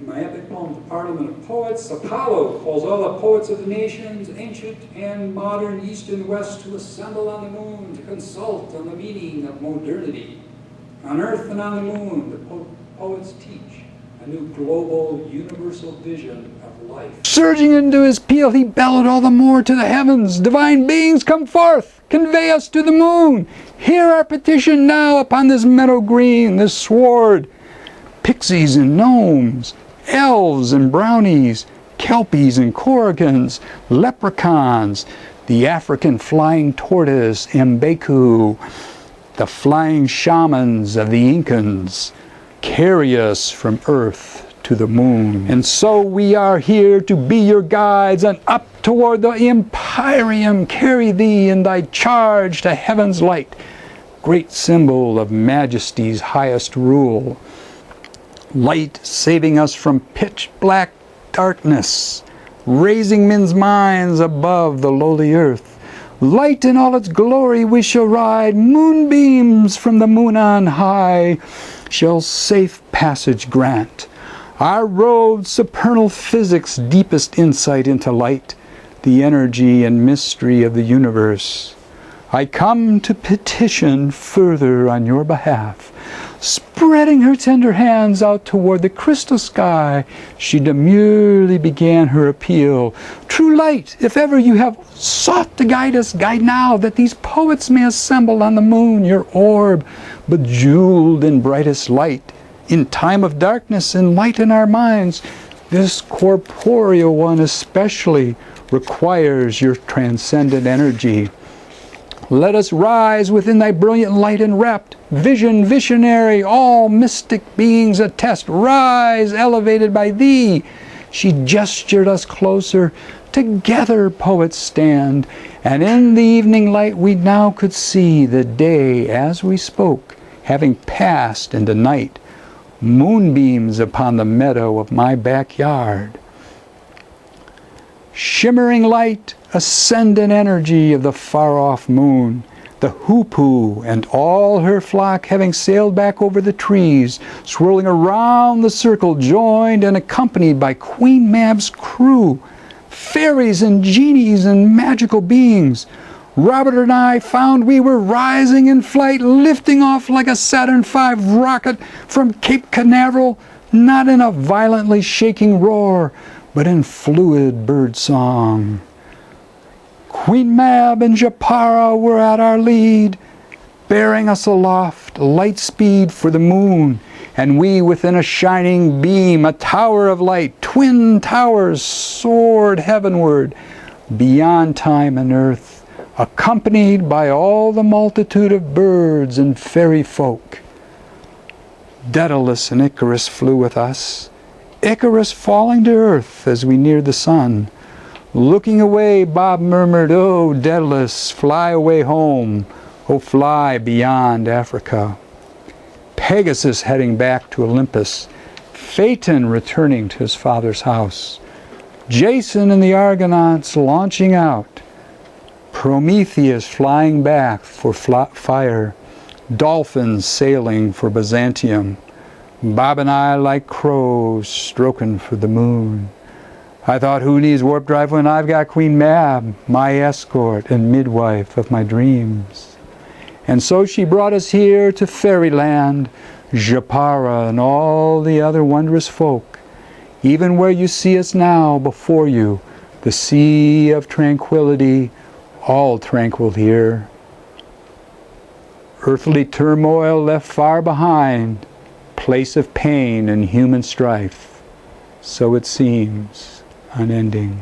In my epic poem, The Parliament of Poets, Apollo calls all the poets of the nations, ancient and modern, east and west, to assemble on the moon to consult on the meaning of modernity. On Earth and on the moon, the poets teach a new global, universal vision of life. Surging into his peal, he bellowed all the more to the heavens, divine beings, come forth, convey us to the moon. Hear our petition now upon this meadow green, this sward. Pixies and gnomes, elves and brownies, kelpies and korrigans, leprechauns, the African flying tortoise, Mbeku, the flying shamans of the Incans, carry us from earth to the moon. And so we are here to be your guides, and up toward the empyrean carry thee in thy charge to heaven's light, great symbol of majesty's highest rule. Light saving us from pitch black darkness, raising men's minds above the lowly earth. Light in all its glory we shall ride, moonbeams from the moon on high shall safe passage grant. Our road supernal physics, deepest insight into light, the energy and mystery of the universe. I come to petition further on your behalf. Spreading her tender hands out toward the crystal sky, she demurely began her appeal. True light, if ever you have sought to guide us, guide now, that these poets may assemble on the moon, your orb, bejeweled in brightest light. In time of darkness, enlighten our minds. This corporeal one especially requires your transcendent energy. Let us rise within thy brilliant light enwrapped. Vision, visionary, all mystic beings attest. Rise, elevated by thee. She gestured us closer. Together poets stand. And in the evening light we now could see the day as we spoke, having passed into night. Moonbeams upon the meadow of my backyard. Shimmering light, ascendant energy of the far-off moon, the hoopoe and all her flock having sailed back over the trees, swirling around the circle, joined and accompanied by Queen Mab's crew, fairies and genies and magical beings. Robert and I found we were rising in flight, lifting off like a Saturn V rocket from Cape Canaveral, not in a violently shaking roar, but in fluid bird song. Queen Mab and Japara were at our lead, bearing us aloft, light speed for the moon, and we within a shining beam, a tower of light, twin towers soared heavenward, beyond time and earth, accompanied by all the multitude of birds and fairy folk. Daedalus and Icarus flew with us, Icarus falling to earth as we neared the sun. Looking away, Bob murmured, "Oh, Daedalus, fly away home, oh, fly beyond Africa." Pegasus heading back to Olympus, Phaeton returning to his father's house, Jason and the Argonauts launching out, Prometheus flying back for fire, dolphins sailing for Byzantium, Bob and I like crows stroking for the moon. I thought, who needs warp drive when I've got Queen Mab, my escort and midwife of my dreams? And so she brought us here to fairyland, Japara and all the other wondrous folk, even where you see us now before you, the Sea of Tranquility, all tranquil here. Earthly turmoil left far behind, place of pain and human strife, so it seems, unending.